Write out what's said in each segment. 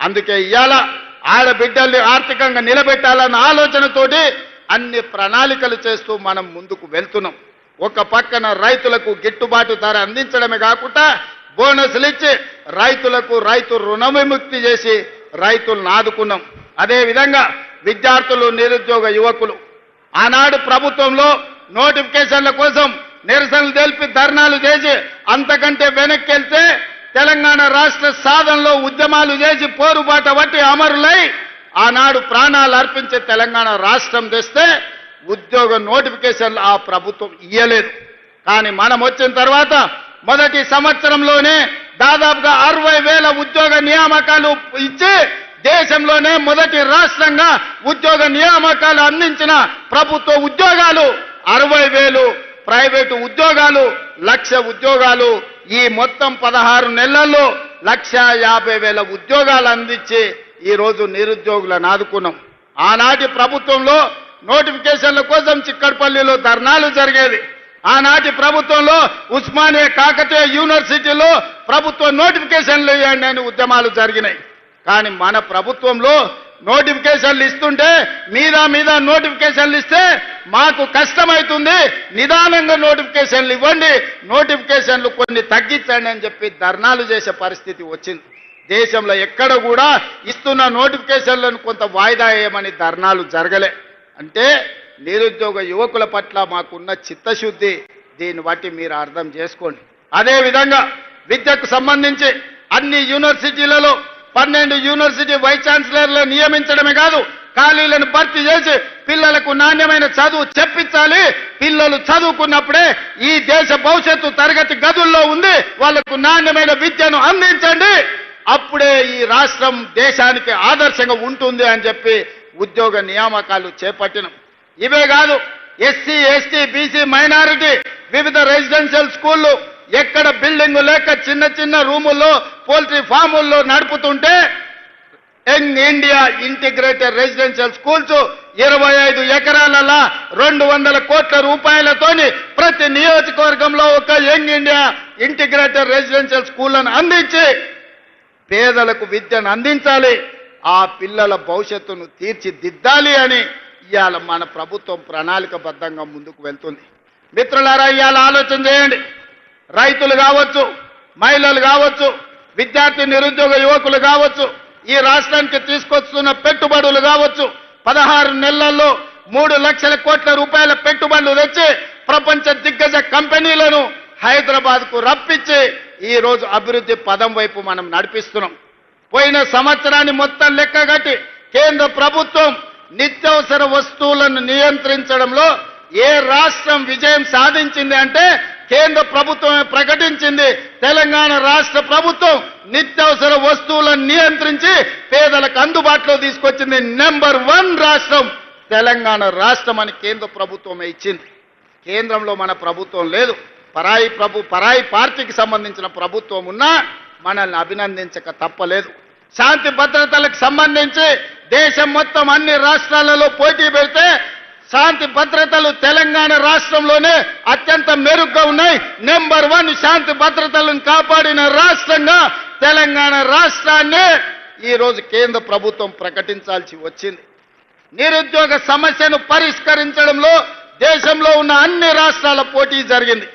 అందుకే ఇవాళ ఆడబిడ్డల్ని ఆర్థికంగా నిలబెట్టాలన్న ఆలోచనతోటి అన్ని ప్రణాళికలు చేస్తూ మనం ముందుకు వెళ్తున్నాం. ఒక పక్కన రైతులకు గిట్టుబాటు ధర అందించడమే కాకుండా బోనస్లు ఇచ్చి రైతులకు రైతు రుణ విముక్తి చేసి రైతులను ఆదుకున్నాం. అదేవిధంగా విద్యార్థులు, నిరుద్యోగ యువకులు ఆనాడు ప్రభుత్వంలో నోటిఫికేషన్ల కోసం నిరసనలు తెలిపి ధర్నాలు చేసి అంతకంటే వెనక్కి వెళ్తే తెలంగాణ రాష్ట్ర సాధనలో ఉద్యమాలు చేసి పోరుబాట బట్టి అమరులై ఆనాడు ప్రాణాలు అర్పించే తెలంగాణ రాష్ట్రం తెస్తే ఉద్యోగ నోటిఫికేషన్లు ఆ ప్రభుత్వం ఇయ్యలేదు. కానీ మనం వచ్చిన తర్వాత మొదటి సంవత్సరంలోనే దాదాపుగా 60,000 ఉద్యోగ నియామకాలు ఇచ్చి దేశంలోనే మొదటి రాష్ట్రంగా ఉద్యోగ నియామకాలు అందించిన ప్రభుత్వ ఉద్యోగాలు 60,000, ప్రైవేటు ఉద్యోగాలు 1,00,000 ఉద్యోగాలు. ఈ మొత్తం 16 నెలల్లో 1,50,000 ఉద్యోగాలు అందించి ఈరోజు నిరుద్యోగులను ఆదుకున్నాం. ఆనాటి ప్రభుత్వంలో నోటిఫికేషన్ల కోసం చిక్కడపల్లిలో ధర్నాలు జరిగేది. ఆనాటి ప్రభుత్వంలో ఉస్మానియా కాకతీయ యూనివర్సిటీలో ప్రభుత్వ నోటిఫికేషన్లు ఇవ్వండి అని ఉద్యమాలు జరిగినాయి. కానీ మన ప్రభుత్వంలో నోటిఫికేషన్లు ఇస్తుంటే మీద నోటిఫికేషన్లు ఇస్తే మాకు కష్టమవుతుంది, నిదానంగా నోటిఫికేషన్లు ఇవ్వండి, నోటిఫికేషన్లు కొన్ని తగ్గించండి అని చెప్పి ధర్నాలు చేసే పరిస్థితి వచ్చింది. దేశంలో ఎక్కడ కూడా ఇస్తున్న నోటిఫికేషన్లను కొంత వాయిదా వేయమని ధర్నాలు జరగలే. అంటే నిరుద్యోగ యువకుల పట్ల మాకున్న చిత్తశుద్ధి దీన్ని బట్టి మీరు అర్థం చేసుకోండి. అదేవిధంగా విద్యకు సంబంధించి అన్ని యూనివర్సిటీలలో 12 యూనివర్సిటీ వైస్ ఛాన్సలర్లు నియమించడమే కాదు, ఖాళీలను భర్తీ చేసి పిల్లలకు నాణ్యమైన చదువు చెప్పించాలి. పిల్లలు చదువుకున్నప్పుడే ఈ దేశ భవిష్యత్తు తరగతి గదుల్లో ఉంది, వాళ్లకు నాణ్యమైన విద్యను అందించండి, అప్పుడే ఈ రాష్ట్రం దేశానికి ఆదర్శంగా ఉంటుంది అని చెప్పి ఉద్యోగ నియామకాలు చేపట్టినాం. ఇవే కాదు, ఎస్సీ, ఎస్టీ, బీసీ, మైనారిటీ వివిధ రెసిడెన్షియల్ స్కూళ్ళు ఎక్కడ బిల్డింగ్ లేక చిన్న రూముల్లో పోల్ట్రీ ఫాముల్లో నడుపుతుంటే young India integrated residential schools 25 ఎకరాలలో 200 కోట్ల రూపాయలతోని ప్రతి నియోజకవర్గంలో ఒక యంగ్ ఇండియా ఇంటిగ్రేటెడ్ రెసిడెన్షియల్ స్కూళ్లను అందించి పేదలకు విద్యను అందించాలి, ఆ పిల్లల భవిష్యత్తును తీర్చిదిద్దాలి అని ఇవాళ మన ప్రభుత్వం ప్రణాళికబద్ధంగా ముందుకు వెళ్తుంది. మిత్రులారా, ఇవాళ ఆలోచన చేయండి. రైతులు కావచ్చు, మహిళలు కావచ్చు, విద్యార్థి నిరుద్యోగ యువకులు కావచ్చు, ఈ రాష్ట్రానికి తీసుకొస్తున్న పెట్టుబడులు కావచ్చు, 16 నెలల్లో 3 లక్షల కోట్ల రూపాయల పెట్టుబడులు తెచ్చి ప్రపంచ దిగ్గజ కంపెనీలను హైదరాబాద్కు రప్పించి ఈ రోజు అభివృద్ధి పదం వైపు మనం నడిపిస్తున్నాం. పోయిన సంవత్సరాన్ని మొత్తం లెక్కగట్టి కేంద్ర ప్రభుత్వం నిత్యావసర వస్తువులను నియంత్రించడంలో ఏ రాష్ట్రం విజయం సాధించింది అంటే కేంద్ర ప్రభుత్వమే ప్రకటించింది. తెలంగాణ రాష్ట్ర ప్రభుత్వం నిత్యావసర వస్తువులను నియంత్రించి పేదలకు అందుబాటులో తీసుకొచ్చింది. నెంబర్ 1 రాష్ట్రం తెలంగాణ రాష్ట్రం అని కేంద్ర ప్రభుత్వమే ఇచ్చింది. కేంద్రంలో మన ప్రభుత్వం లేదు, పరాయి పార్టీకి సంబంధించిన ప్రభుత్వం ఉన్నా మనల్ని అభినందించక తప్పలేదు. శాంతి భద్రతలకు సంబంధించి దేశం మొత్తం అన్ని రాష్ట్రాలలో పోటీ పెడితే శాంతి భద్రతలు తెలంగాణ రాష్ట్రంలోనే అత్యంత మెరుగ్గా ఉన్నాయి. నెంబర్ 1 శాంతి భద్రతలను కాపాడిన రాష్ట్రంగా తెలంగాణ రాష్ట్రాన్ని ఈరోజు కేంద్ర ప్రభుత్వం ప్రకటించాల్సి వచ్చింది. నిరుద్యోగ సమస్యను పరిష్కరించడంలో దేశంలో ఉన్న అన్ని రాష్ట్రాల పోటీ జరిగింది.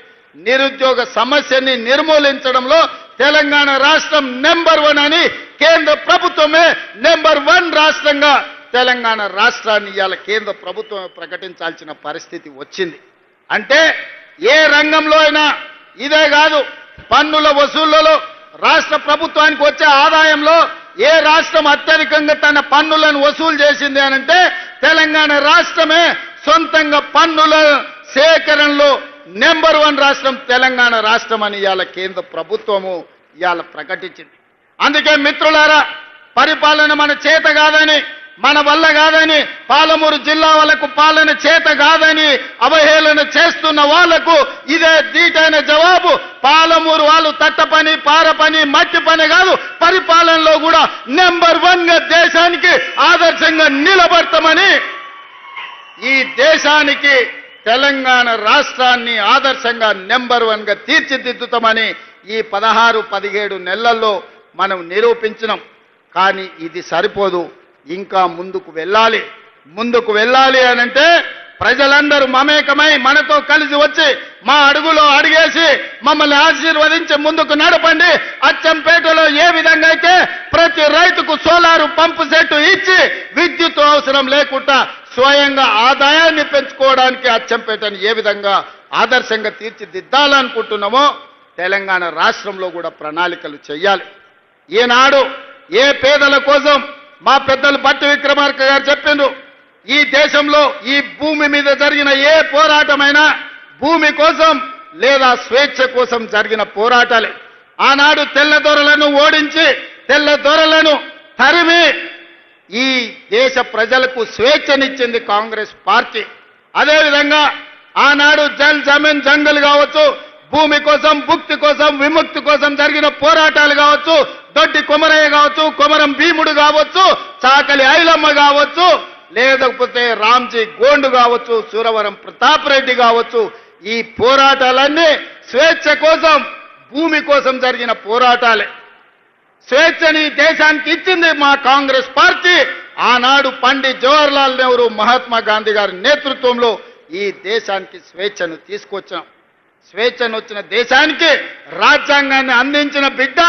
నిరుద్యోగ సమస్యని నిర్మూలించడంలో తెలంగాణ రాష్ట్రం నెంబర్ 1 అని కేంద్ర ప్రభుత్వమే నెంబర్ 1 రాష్ట్రంగా తెలంగాణ రాష్ట్రాన్ని ఇవాళ కేంద్ర ప్రభుత్వం ప్రకటించాల్సిన పరిస్థితి వచ్చింది. అంటే ఏ రంగంలో అయినా ఇదే కాదు, పన్నుల వసూళ్లలో రాష్ట్ర ప్రభుత్వానికి వచ్చే ఆదాయంలో ఏ రాష్ట్రం అత్యధికంగా తన పన్నులను వసూలు చేసింది అనంటే తెలంగాణ రాష్ట్రమే. సొంతంగా పన్నుల సేకరణలో నెంబర్ 1 రాష్ట్రం తెలంగాణ రాష్ట్రం అని ఇవాళ కేంద్ర ప్రభుత్వము ఇవాళ ప్రకటించింది. అందుకే మిత్రులారా, పరిపాలన మన చేత కాదని, మన వల్ల కాదని, పాలమూరు జిల్లా వాళ్ళకు పాలన చేత కాదని అవహేళన చేస్తున్న వాళ్లకు ఇదే దీటైన జవాబు. పాలమూరు వాళ్ళు తట్ట పని, పార పని, మట్టి పని కాదు, పరిపాలనలో కూడా నెంబర్ 1గా దేశానికి ఆదర్శంగా నిలబడతామని, ఈ దేశానికి తెలంగాణ రాష్ట్రాన్ని ఆదర్శంగా నెంబర్ 1గా తీర్చిదిద్దుతామని ఈ 16-17 నెలల్లో మనం నిరూపించినాం. కానీ ఇది సరిపోదు, ఇంకా ముందుకు వెళ్ళాలి అనంటే ప్రజలందరూ మమేకమై మనతో కలిసి వచ్చి మా అడుగులో అడిగేసి మమ్మల్ని ఆశీర్వదించి ముందుకు నడపండి. అచ్చంపేటలో ఏ విధంగా అయితే ప్రతి రైతుకు సోలారు పంపు సెట్ ఇచ్చి విద్యుత్ అవసరం లేకుండా స్వయంగా ఆదాయాన్ని పెంచుకోవడానికి అచ్చంపేటను ఏ విధంగా ఆదర్శంగా తీర్చిదిద్దాలనుకుంటున్నామో తెలంగాణ రాష్ట్రంలో కూడా ప్రణాళికలు చేయాలి. ఈనాడు ఏ పేదల కోసం మా పెద్దలు భట్టి విక్రమార్క గారు చెప్పిండ్రు, ఈ దేశంలో ఈ భూమి మీద జరిగిన ఏ పోరాటమైనా భూమి కోసం లేదా స్వేచ్ఛ కోసం జరిగిన పోరాటాలే. ఆనాడు తెల్లదొరలను ఓడించి తెల్లదొరలను తరిమి ఈ దేశ ప్రజలకు స్వేచ్ఛనిచ్చింది కాంగ్రెస్ పార్టీ. అదేవిధంగా ఆనాడు జల్ జమీన్ జంగల్ కావచ్చు, భూమి కోసం భుక్తి కోసం విముక్తి కోసం జరిగిన పోరాటాలు కావచ్చు, దొడ్డి కొమరయ్య కావచ్చు, కొమరం భీముడు కావచ్చు, చాకలి ఐలమ్మ కావచ్చు, లేకపోతే రామ్జీ గోండు కావచ్చు, సూరవరం ప్రతాప్ రెడ్డి కావచ్చు, ఈ పోరాటాలన్నీ స్వేచ్ఛ కోసం భూమి కోసం జరిగిన పోరాటాలే. స్వేచ్ఛని దేశానికి ఇచ్చింది మా కాంగ్రెస్ పార్టీ. ఆనాడు పండిత్ జవహర్లాల్ నెహ్రూ, మహాత్మా గాంధీ గారి నేతృత్వంలో ఈ దేశానికి స్వేచ్ఛను తీసుకొచ్చాం. స్వేచ్ఛను వచ్చిన దేశానికి రాజ్యాంగాన్ని అందించిన బిడ్డ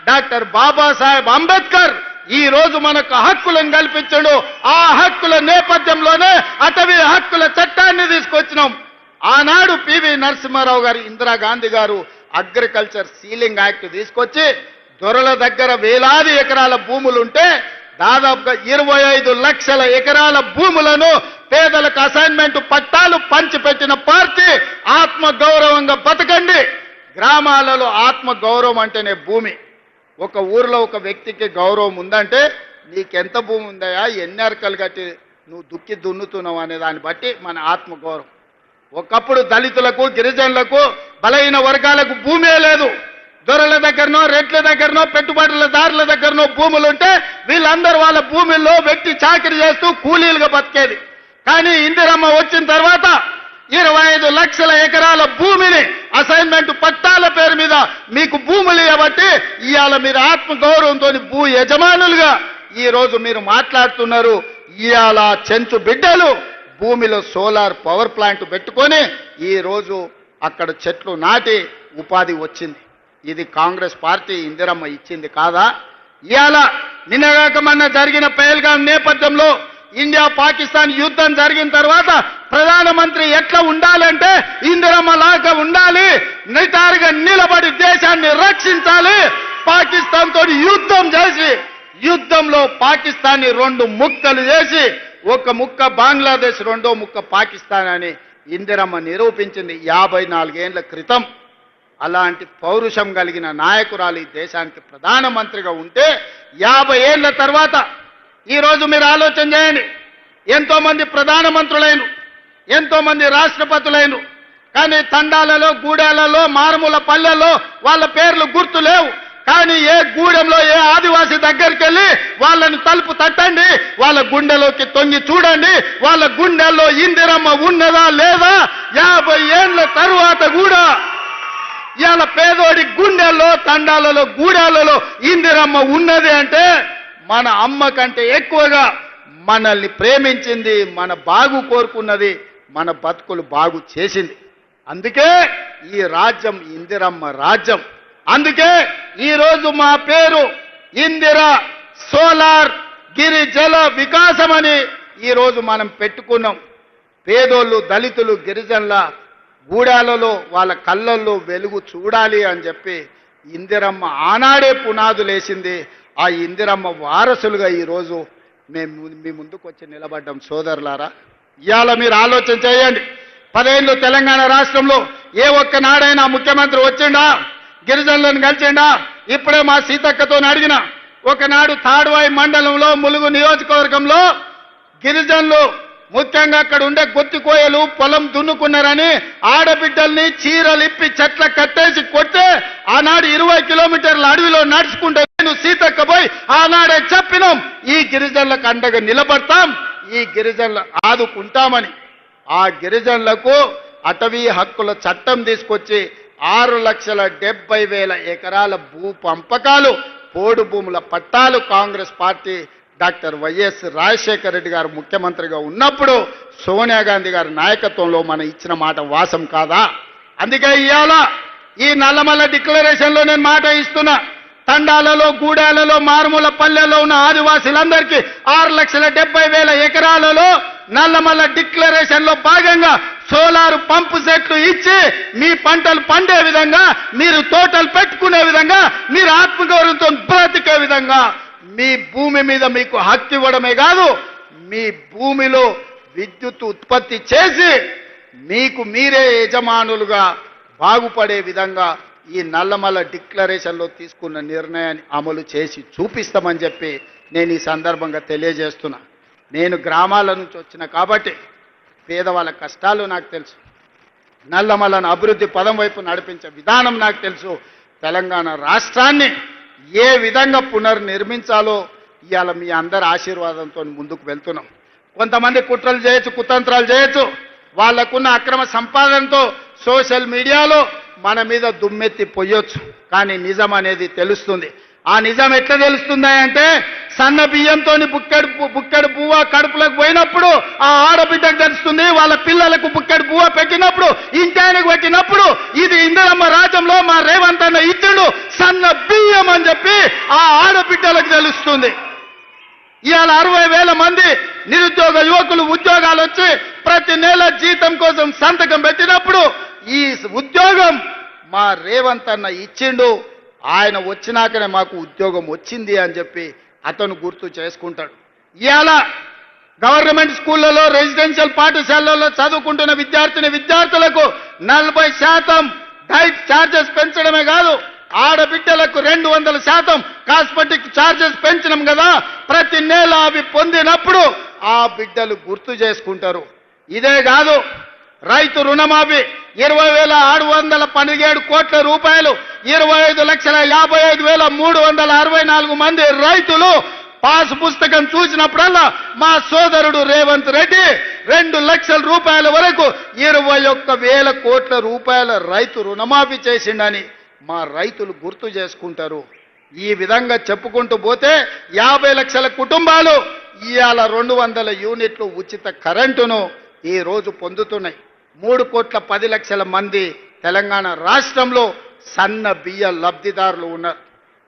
డాక్టర్ బాబాసాహెబ్ అంబేద్కర్ ఈ రోజు మనకు హక్కులను కల్పించాడు. ఆ హక్కుల నేపథ్యంలోనే అటవీ హక్కుల చట్టాన్ని తీసుకొచ్చినాం. ఆనాడు పివి నరసింహారావు గారు, ఇందిరాగాంధీ గారు అగ్రికల్చర్ సీలింగ్ యాక్ట్ తీసుకొచ్చి దొరల దగ్గర వేలాది ఎకరాల భూములుంటే దాదాపుగా 25 లక్షల ఎకరాల భూములను పేదలకు అసైన్మెంట్ పట్టాలు పంచిపెట్టిన పార్టీ. ఆత్మగౌరవంగా బతకండి. గ్రామాలలో ఆత్మగౌరవం అంటేనే భూమి. ఒక ఊరిలో ఒక వ్యక్తికి గౌరవం ఉందంటే నీకెంత భూమి ఉందయా, ఎన్ని అరకలు కట్టి నువ్వు దుక్కి దున్నుతున్నావు అనే దాన్ని బట్టి మన ఆత్మగౌరవం. ఒకప్పుడు దళితులకు, గిరిజనులకు, బలహీన వర్గాలకు భూమే లేదు. దొరల దగ్గరనో, రెడ్ల దగ్గరనో, పెట్టుబడులదారుల దగ్గరనో భూములుంటే వీళ్ళందరూ వాళ్ళ భూముల్లో వెట్టి చాకిరి చేస్తూ కూలీలుగా బతికేది. కానీ ఇందిరమ్మ వచ్చిన తర్వాత 25 లక్షల ఎకరాల భూమిని అసైన్మెంట్ పట్టాల పేరు మీద మీకు భూములు ఇవ్వబట్టి ఇవాళ మీరు ఆత్మగౌరవంతో భూ యజమానులుగా ఈ రోజు మీరు మాట్లాడుతున్నారు. ఇవాళ చెంచు బిడ్డలు భూమిలో సోలార్ పవర్ ప్లాంట్ పెట్టుకొని ఈ రోజు అక్కడ చెట్లు నాటి ఉపాధి వచ్చింది. ఇది కాంగ్రెస్ పార్టీ ఇందిరమ్మ ఇచ్చింది కాదా? ఇవాళ నిన్నగాక మొన్న జరిగిన పహల్గాం నేపథ్యంలో ఇండియా పాకిస్తాన్ యుద్ధం జరిగిన తర్వాత ప్రధానమంత్రి ఎట్లా ఉండాలంటే ఇందిరమ్మ లాగా ఉండాలి, నిటారుగా నిలబడి దేశాన్ని రక్షించాలి. పాకిస్తాన్ తోటి యుద్ధం చేసి యుద్ధంలో పాకిస్తాన్ని 2 ముక్కలు చేసి ఒక ముక్క బంగ్లాదేశ్, రెండో ముక్క పాకిస్తాన్ అని ఇందిరమ్మ నిరూపించింది 54 ఏళ్ల క్రితం. అలాంటి పౌరుషం కలిగిన నాయకురాలు ఈ దేశానికి ప్రధానమంత్రిగా ఉంటే 50 ఏళ్ల తర్వాత ఈరోజు మీరు ఆలోచన చేయండి. ఎంతో మంది ప్రధానమంత్రులైన, ఎంతో మంది రాష్ట్రపతులైన, కానీ తండాలలో, గూడాలలో, మారుమూల పల్లెల్లో వాళ్ళ పేర్లు గుర్తు లేవు. కానీ ఏ గూడెంలో ఏ ఆదివాసి దగ్గరికి వెళ్ళి వాళ్ళని తలుపు తట్టండి, వాళ్ళ గుండెలోకి తొంగి చూడండి, వాళ్ళ గుండెల్లో ఇందిరమ్మ ఉన్నదా లేదా 50 ఏళ్ల తరువాత కూడా ఇవాళ పేదోడి గుండెల్లో, తండాలలో, గూడాలలో ఇందిరమ్మ ఉన్నది అంటే మన అమ్మ కంటే ఎక్కువగా మనల్ని ప్రేమించింది, మన బాగు కోరుకున్నది, మన బతుకులు బాగు చేసింది. అందుకే ఈ రాజ్యం ఇందిరమ్మ రాజ్యం. అందుకే ఈరోజు మా పేరు ఇందిరా సోలార్ గిరిజల వికాసం అని ఈరోజు మనం పెట్టుకున్నాం. పేదోళ్ళు, దళితులు, గిరిజనుల గూడాలలో వాళ్ళ కళ్ళల్లో వెలుగు చూడాలి అని చెప్పి ఇందిరమ్మ ఆనాడే పునాదులేసింది. ఆ ఇందిరమ్మ వారసులుగా ఈరోజు మేము మీ ముందుకు వచ్చి నిలబడ్డాం. సోదరులారా, ఇవాళ మీరు ఆలోచన చేయండి. 10 ఏళ్ళు తెలంగాణ రాష్ట్రంలో ఏ ఒక్కనాడైనా ముఖ్యమంత్రి వచ్చిండా, గిరిజనులను కలిసిండా? ఇప్పుడే మా సీతక్కతో అడిగిన, ఒకనాడు తాడ్వాయి మండలంలో ములుగు నియోజకవర్గంలో గిరిజనులు ముఖ్యంగా అక్కడ ఉండే గొత్తి కోయలు పొలం దున్నుకున్నారని ఆడబిడ్డల్ని చీరలిప్పి చెట్ల కట్టేసి కొట్టే ఆనాడు 20 కిలోమీటర్ల అడవిలో నడుచుకుంటే నేను సీతక్క పోయి ఆనాడే చెప్పినాం, ఈ గిరిజనులకు అండగా నిలబడతాం, ఈ గిరిజనులు ఆదుకుంటామని. ఆ గిరిజనులకు అటవీ హక్కుల చట్టం తీసుకొచ్చి 6,70,000 ఎకరాల భూ పంపకాలు పోడు భూముల పట్టాలు Congress party doctor YS Rajasekhara Reddy గారు ముఖ్యమంత్రిగా ఉన్నప్పుడు సోనియా గాంధీ గారి నాయకత్వంలో మనం ఇచ్చిన మాట వాసం కాదా? అందుకే ఇవాళ ఈ నల్లమల్ల డిక్లరేషన్లో నేను మాట ఇస్తున్నా. తండాలలో, గూడాలలో, మారుమూల పల్లెల్లో ఉన్న ఆదివాసీలందరికీ 6,70,000 ఎకరాలలో నల్లమల్ల డిక్లరేషన్లో భాగంగా సోలార్ పంపు సెట్లు ఇచ్చి మీ పంటలు పండే విధంగా, మీరు తోటలు పెట్టుకునే విధంగా, మీరు ఆత్మగౌరవంతో బ్రతికే విధంగా మీ భూమి మీద మీకు హక్కు ఇవ్వడమే కాదు, మీ భూమిలో విద్యుత్ ఉత్పత్తి చేసి మీకు మీరే యజమానులుగా బాగుపడే విధంగా ఈ నల్లమల్ల డిక్లరేషన్లో తీసుకున్న నిర్ణయాన్ని అమలు చేసి చూపిస్తామని చెప్పి నేను ఈ సందర్భంగా తెలియజేస్తున్నా. నేను గ్రామాల నుంచి వచ్చిన కాబట్టి పేదవాళ్ళ కష్టాలు నాకు తెలుసు. నల్లమల్లను అభివృద్ధి పదం వైపు నడిపించే విధానం నాకు తెలుసు. తెలంగాణ రాష్ట్రాన్ని ఏ విధంగా పునర్నిర్మించాలో ఇవాళ మీ అందరి ఆశీర్వాదంతో ముందుకు వెళ్తున్నాం. కొంతమంది కుట్రలు చేయొచ్చు, కుతంత్రాలు చేయొచ్చు, వాళ్ళకున్న అక్రమ సంపాదనతో సోషల్ మీడియాలో మన మీద దుమ్మెత్తి పొయ్యొచ్చు. కానీ నిజం అనేది తెలుస్తుంది. ఆ నిజం ఎట్లా తెలుస్తుంది అంటే, సన్న బియ్యంతో బుక్కెడు పువ్వ కడుపులకు పోయినప్పుడు ఆ ఆడబిడ్డకు తెలుస్తుంది, వాళ్ళ పిల్లలకు బుక్కెడు పువ్వ పెట్టినప్పుడు, ఇంటానికి పెట్టినప్పుడు ఇది ఇందిరమ్మ రాజ్యంలో మా రేవంత్ అన్న ఇచ్చుడు సన్న బియ్యం అని చెప్పి ఆ ఆడబిడ్డలకు తెలుస్తుంది. ఇవాళ 60,000 మంది నిరుద్యోగ యువకులు ఉద్యోగాలు వచ్చి ప్రతి నెల జీతం కోసం సంతకం పెట్టినప్పుడు ఈ ఉద్యోగం మా రేవంత్ అన్న ఇచ్చిండు, ఆయన వచ్చినాకనే మాకు ఉద్యోగం వచ్చింది అని చెప్పి అతను గుర్తు చేసుకుంటాడు. ఇవాళ గవర్నమెంట్ స్కూళ్ళలో, రెసిడెన్షియల్ పాఠశాలల్లో చదువుకుంటున్న విద్యార్థులకు 40% డైట్ ఛార్జెస్ పెంచడమే కాదు, ఆడబిడ్డలకు 200% కాస్మెటిక్ ఛార్జెస్ పెంచడం కదా. ప్రతి నెల అవి పొందినప్పుడు ఆ బిడ్డలు గుర్తు చేసుకుంటారు. ఇదే కాదు, రైతు రుణమాఫీ 20,617 కోట్ల రూపాయలు, 25,55,364 మంది రైతులు పాస్ పుస్తకం చూసినప్పుడల్లా మా సోదరుడు రేవంత్ రెడ్డి 2 లక్షల రూపాయల వరకు 21,000 కోట్ల రూపాయల రైతు రుణమాఫీ చేసిండని మా రైతులు గుర్తు చేసుకుంటారు. ఈ విధంగా చెప్పుకుంటూ పోతే 50 లక్షల కుటుంబాలు ఇవాళ 200 యూనిట్లు ఉచిత కరెంటును ఈ రోజు పొందుతున్నాయి. 3,10,00,000 మంది తెలంగాణ రాష్ట్రంలో సన్న బియ్య లబ్ధిదారులు ఉన్నారు.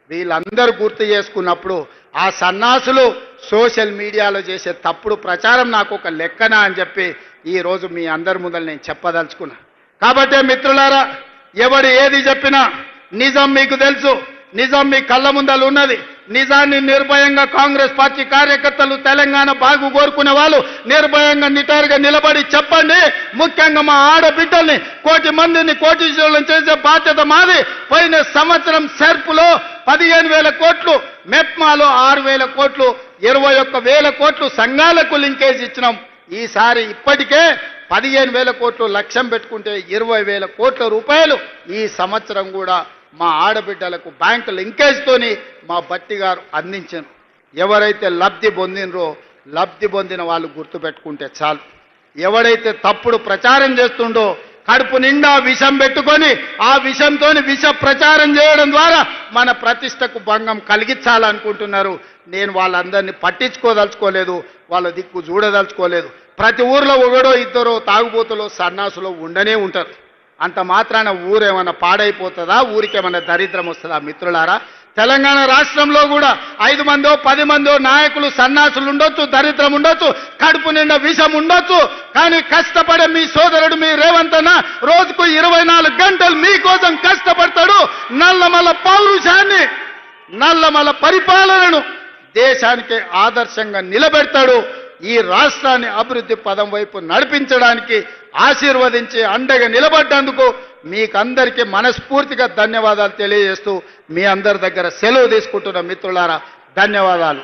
వీళ్ళందరూ గుర్తు చేసుకున్నప్పుడు ఆ సన్నాసులు సోషల్ మీడియాలో చేసే తప్పుడు ప్రచారం నాకు ఒక లెక్కనా అని చెప్పి ఈ రోజు మీ అందరి ముందర నేను చెప్పదలుచుకున్నా. కాబట్టి మిత్రులారా, ఎవడు ఏది చెప్పినా నిజం మీకు తెలుసు, నిజం మీ కళ్ళ ముందలు ఉన్నది. నిజాన్ని నిర్భయంగా కాంగ్రెస్ పార్టీ కార్యకర్తలు, తెలంగాణ బాగు కోరుకునే వాళ్ళు నిర్భయంగా నిటారుగా నిలబడి చెప్పండి. ముఖ్యంగా మా ఆడబిడ్డల్ని, 1,00,00,000 మందిని కోటీశ్వరులను చేసే బాధ్యత మాది. పోయిన సంవత్సరం సెర్పులో 15,000 కోట్లు, మెప్మాలో 6,000 కోట్లు, 21,000 కోట్లు సంఘాలకు లింకేజ్ ఇచ్చినాం. ఈసారి ఇప్పటికే 15,000 కోట్లు లక్ష్యం పెట్టుకుంటే 20,000 కోట్ల రూపాయలు ఈ సంవత్సరం కూడా మా ఆడబిడ్డలకు బ్యాంకు లింకేజ్తోని మా బట్టి గారు అందించారు. ఎవరైతే లబ్ధి పొందినరో లబ్ధి పొందిన వాళ్ళు గుర్తుపెట్టుకుంటే చాలు. ఎవడైతే తప్పుడు ప్రచారం చేస్తుండో, కడుపు నిండా విషం పెట్టుకొని ఆ విషంతో విష ప్రచారం చేయడం ద్వారా మన ప్రతిష్టకు భంగం కలిగించాలనుకుంటున్నారు. నేను వాళ్ళందరినీ పట్టించుకోదలుచుకోలేదు, వాళ్ళ దిక్కు చూడదలుచుకోలేదు. ప్రతి ఊర్లో ఒకడో ఇద్దరో తాగుబోతులో సన్నాసులో ఉండనే ఉంటారు. అంత మాత్రాన ఊరేమన్నా పాడైపోతుందా? ఊరికేమన్నా దరిద్రం వస్తుందా? మిత్రులారా, తెలంగాణ రాష్ట్రంలో కూడా 5 మందో 10 మందో నాయకులు సన్నాసులు ఉండొచ్చు, దరిద్రం ఉండొచ్చు, కడుపు నిండా విషం ఉండొచ్చు. కానీ కష్టపడే మీ సోదరుడు మీ రేవంత్ అన్న రోజుకు 24 గంటలు మీకోసం కష్టపడతాడు. నల్లమల పౌరుషాన్ని, నల్లమల పరిపాలనను దేశానికి ఆదర్శంగా నిలబెడతాడు. ఈ రాష్ట్రాన్ని అభివృద్ధి పదం వైపు నడిపించడానికి ఆశీర్వదించి అండగా నిలబడ్డందుకు మీకందరికీ మనస్ఫూర్తిగా ధన్యవాదాలు తెలియజేస్తూ మీ అందరి దగ్గర సెలవు తీసుకుంటున్న మిత్రులారా, ధన్యవాదాలు.